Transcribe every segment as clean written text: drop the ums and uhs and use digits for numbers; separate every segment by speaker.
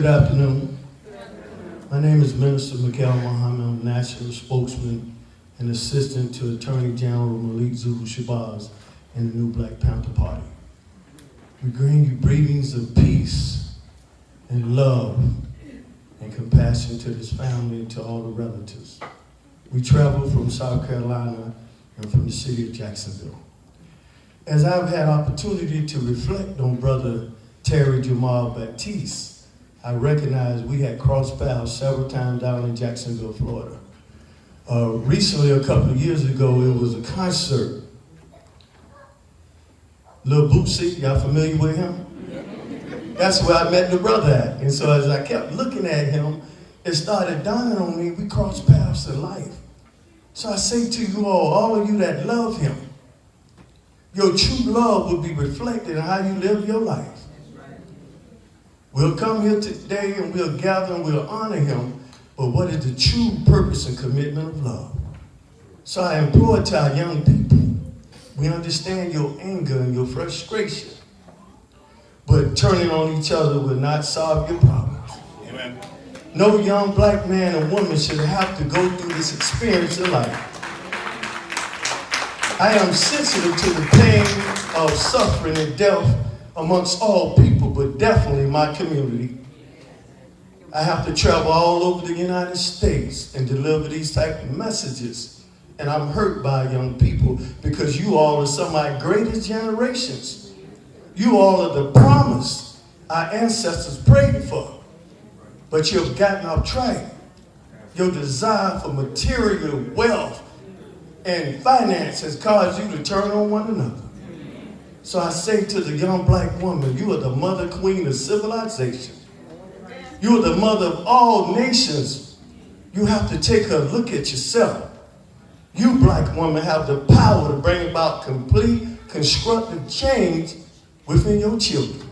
Speaker 1: Good afternoon. My name is Minister Mikhail. I'm National Spokesman and Assistant to Attorney General Malik Zulu Shabazz in the new Black Panther Party. We bring you greetings of peace and love and compassion to this family and to all the relatives. We travel from South Carolina and from the city of Jacksonville. As I've had opportunity to reflect on Brother Terry Baptiste, I recognize we had crossed paths several times down in Jacksonville, Florida. Recently, a couple of years ago, it was a concert. Lil Bootsy, y'all familiar with him? That's where I met the brother at. And so as I kept looking at him, it started dawning on me, we crossed paths in life. So I say to you all of you that love him, your true love will be reflected in how you live your life. We'll come here today and we'll gather and we'll honor him, but what is the true purpose and commitment of love? So I implore to our young people, we understand your anger and your frustration, but turning on each other will not solve your problems. Amen. No young black man or woman should have to go through this experience in life. I am sensitive to the pain of suffering and death amongst all people, but definitely my community. I have to travel all over the United States and deliver these type of messages. And I'm hurt by young people because you all are some of my greatest generations. You all are the promise our ancestors prayed for. But you've gotten off track. Your desire for material wealth and finance has caused you to turn on one another. So I say to the young black woman, you are the mother queen of civilization. You are the mother of all nations. You have to take a look at yourself. You, black woman, have the power to bring about complete constructive change within your children.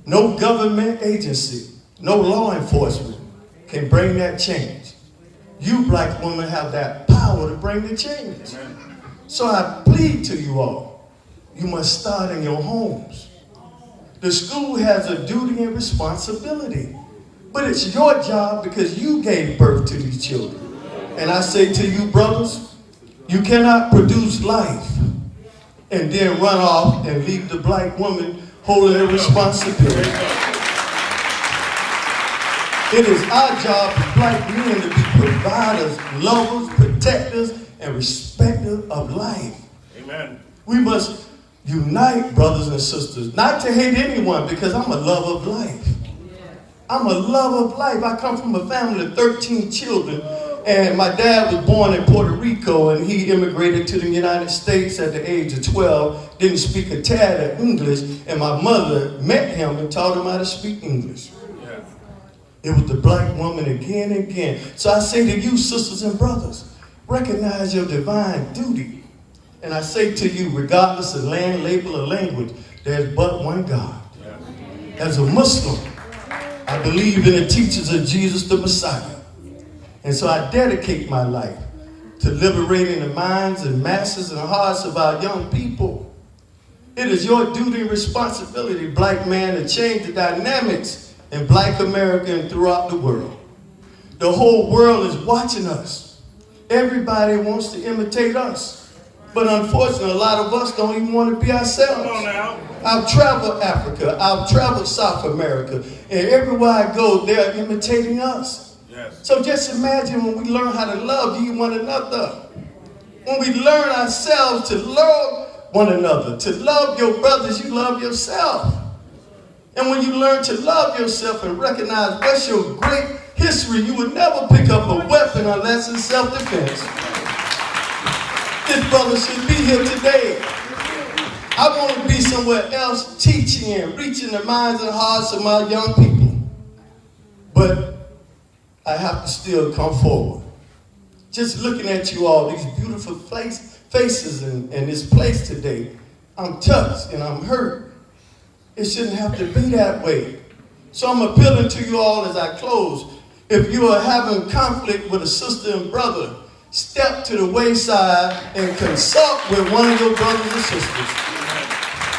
Speaker 1: No government agency, no law enforcement can bring that change. You, black women, have that power to bring the change. So I plead to you all. You must start in your homes. The school has a duty and responsibility, but it's your job because you gave birth to these children. And I say to you, brothers, you cannot produce life and then run off and leave the black woman holding her responsibility. It is our job as black men to be providers, lovers, protectors, and respecters of life. Amen. We must unite, brothers and sisters, not to hate anyone, because I'm a lover of life. I'm a lover of life. I come from a family of 13 children, and my dad was born in Puerto Rico, and he immigrated to the United States at the age of 12, didn't speak a tad of English, and my mother met him and taught him how to speak English. It was the black woman again and again. So I say to you, sisters and brothers, recognize your divine duty. And I say to you, regardless of land, label, or language, there's but one God. As a Muslim, I believe in the teachings of Jesus the Messiah. And so I dedicate my life to liberating the minds and masses and hearts of our young people. It is your duty and responsibility, black man, to change the dynamics in black America and throughout the world. The whole world is watching us. Everybody wants to imitate us. But unfortunately, a lot of us don't even want to be ourselves. Come on now. I've traveled Africa, I've traveled South America, and everywhere I go, they're imitating us. Yes. So just imagine when we learn how to love one another. When we learn ourselves to love one another, to love your brothers, you love yourself. And when you learn to love yourself and recognize what's your great history, you would never pick up a weapon unless it's self-defense. This brother should be here today. I want to be somewhere else teaching and reaching the minds and hearts of my young people. But I have to still come forward. Just looking at you all, these beautiful faces in this place today, I'm touched and I'm hurt. It shouldn't have to be that way. So I'm appealing to you all as I close. If you are having conflict with a sister and brother, step to the wayside and consult with one of your brothers and sisters.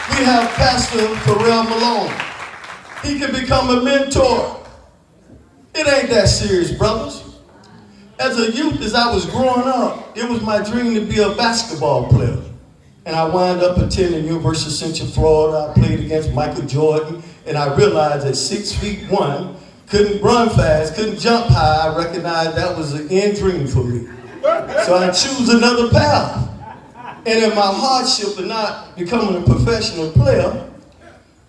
Speaker 1: We have Pastor Pharrell Malone. He can become a mentor. It ain't that serious, brothers. As a youth, as I was growing up, it was my dream to be a basketball player. And I wound up attending University of Central Florida. I played against Michael Jordan, and I realized at 6'1", couldn't run fast, couldn't jump high. I recognized that was an end dream for me. So I choose another path. And in my hardship of not becoming a professional player,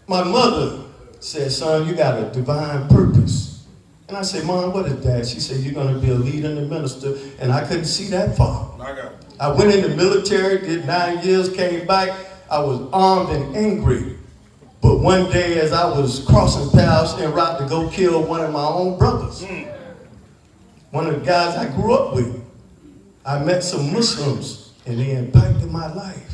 Speaker 1: my mother said, son, you got a divine purpose. And I said, Mom, what is that? She said, you're going to be a leader and a minister. And I couldn't see that far. I went in the military, did 9 years, came back. I was armed and angry. But one day as I was crossing paths en route to go kill one of my own brothers, one of the guys I grew up with, I met some Muslims and they impacted my life.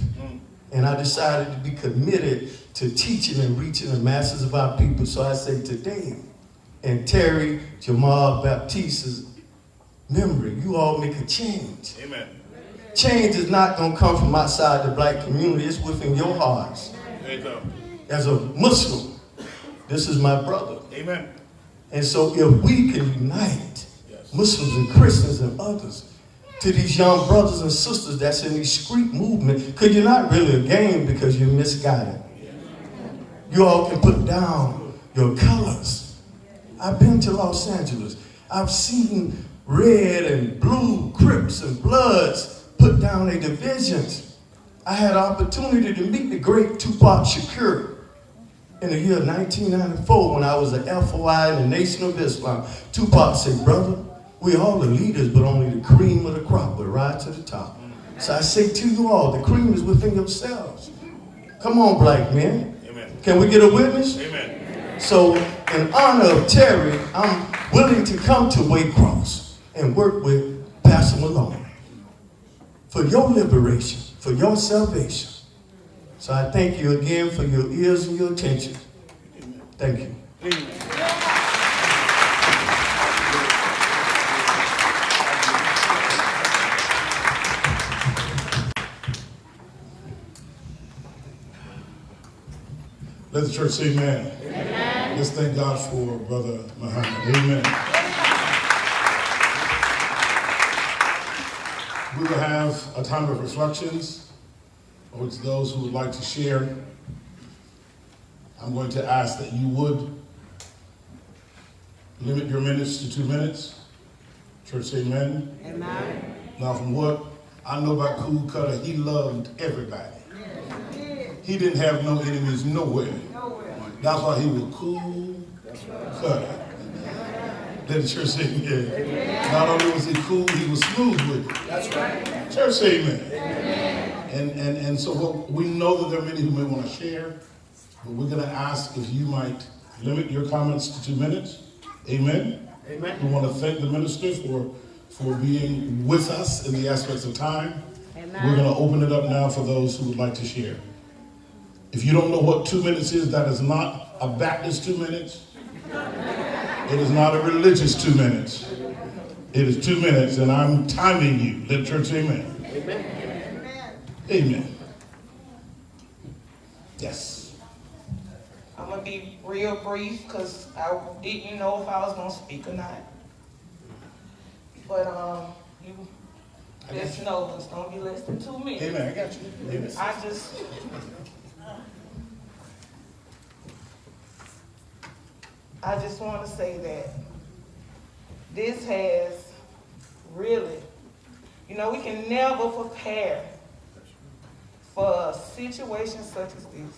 Speaker 1: And I decided to be committed to teaching and reaching the masses of our people. So I say today, in Terry Baptiste's memory, you all make a change.
Speaker 2: Amen.
Speaker 1: Change is not going to come from outside the black community. It's within your hearts. As a Muslim, this is my brother.
Speaker 2: Amen.
Speaker 1: And so if we can unite, Muslims and Christians and others, to these young brothers and sisters that's in these street movement, because you're not really a game because you're misguided. You all can put down your colors. I've been to Los Angeles. I've seen red and blue, Crips and Bloods put down their divisions. I had an opportunity to meet the great Tupac Shakur in the year 1994 when I was an FOI in the Nation of Islam. Tupac said, brother, we all the leaders, but only the cream of the crop will rise to the top. So I say to you all, the cream is within yourselves. Come on, black men.
Speaker 2: Amen.
Speaker 1: Can we get a witness?
Speaker 2: Amen.
Speaker 1: So in honor of Terry, I'm willing to come to Waycross and work with Pastor Malone for your liberation, for your salvation. So I thank you again for your ears and your attention. Thank you.
Speaker 3: Let the church say amen. Amen. Let's thank God for Brother Muhammad. Amen. We will have a time of reflections, which those who would like to share, I'm going to ask that you would limit your minutes to 2 minutes. Church say amen. Amen. Now from what I know about Cool Cutter, he loved everybody. He didn't have no enemies nowhere. That's why he was Cool Cutter. Let the church say amen. Not only was he cool, he was smooth with it. That's right. Church say amen. And so we know that there are many who may want to share, but we're going to ask if you might limit your comments to 2 minutes. Amen. Amen. We want to thank the minister for being with us in the aspects of time. Amen. We're going to open it up now for those who would like to share. If you don't know what 2 minutes is, that is not a Baptist 2 minutes. It is not a religious 2 minutes. It is 2 minutes, and I'm timing you. Let the church say amen. Amen. Amen. Yes.
Speaker 4: I'm going to be real brief because I didn't know if I was going to speak or not. But you just know it's going to be less than 2 minutes.
Speaker 3: Amen. I got you. Amen.
Speaker 4: I just want to say that this has really, we can never prepare for a situation such as this.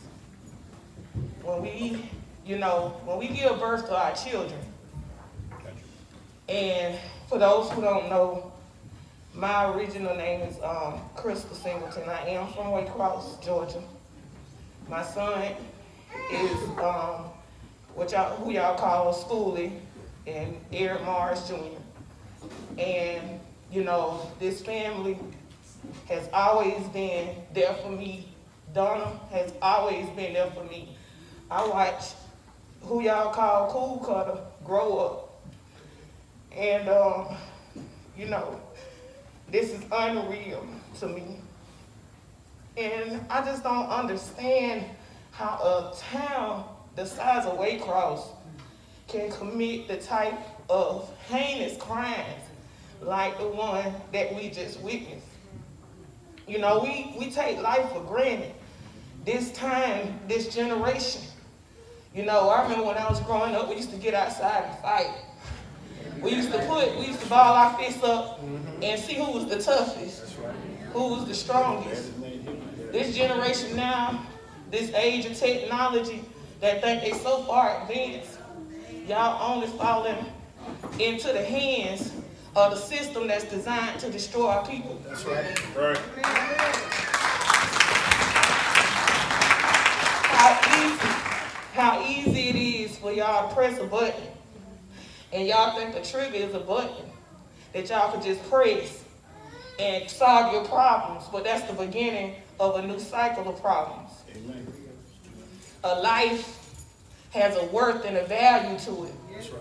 Speaker 4: When we give birth to our children. And for those who don't know, my original name is Crystal Singleton. I am from Waycross, Georgia. My son is who y'all call Schoolie, and Eric Morris Jr. And, this family has always been there for me. Donna has always been there for me. I watch who y'all call Cool Cutter grow up. And, this is unreal to me. And I just don't understand how a town the size of Waycross can commit the type of heinous crimes like the one that we just witnessed. You know, we take life for granted. This time, this generation. You know, I remember when I was growing up, we used to get outside and fight. We used to ball our fists up and see who was the toughest, who was the strongest. This generation now, this age of technology, that think they so far advanced, y'all only falling into the hands of the system that's designed to destroy our people.
Speaker 3: That's right. Right.
Speaker 4: How easy it is for y'all to press a button, and y'all think the trigger is a button that y'all can just press and solve your problems, but that's the beginning of a new cycle of problems.
Speaker 3: Amen.
Speaker 4: A life has a worth and a value to it.
Speaker 3: That's right.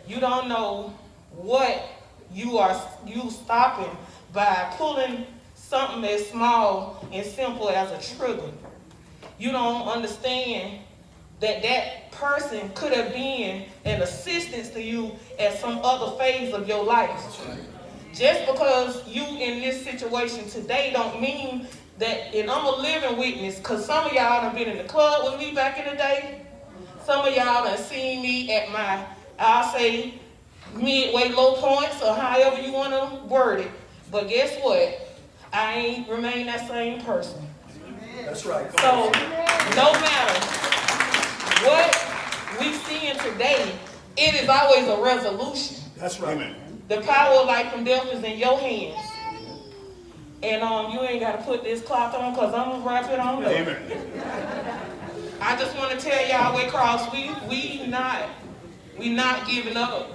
Speaker 4: You don't know what you stopping by pulling something as small and simple as a trigger. You don't understand that that person could have been an assistance to you at some other phase of your life. Right. Just because you in this situation today don't mean that, and I'm a living witness, because some of y'all done been in the club with me back in the day. Some of y'all done seen me at my, I'll say, midway low points, or however you want to word it. But guess what? I ain't remain that same person.
Speaker 2: That's right.
Speaker 4: So no matter what we seeing today, it is always a resolution.
Speaker 2: That's right.
Speaker 3: Amen.
Speaker 4: The power of life and death is in your hands. And you ain't got to put this clock on, because I'm going to wrap it on up.
Speaker 3: Amen.
Speaker 4: I just want to tell y'all, Waycross, we not giving up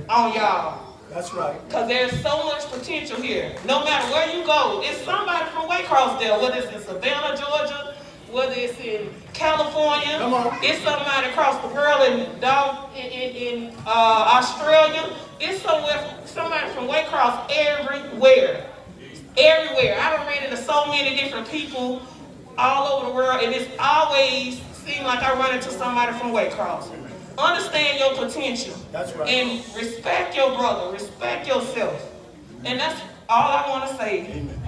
Speaker 4: on y'all.
Speaker 2: That's right.
Speaker 4: Because there's so much potential here. No matter where you go, it's somebody from Waycross there, whether it's in Savannah, Georgia, whether it's in California, it's somebody across the world in Australia. It's somebody from Waycross everywhere. Everywhere. I done ran into so many different people all over the world, and it's always seemed like I run into somebody from Waycross. Understand your potential.
Speaker 2: That's right.
Speaker 4: And respect your brother. Respect yourself. And that's all I want to say.
Speaker 3: Amen.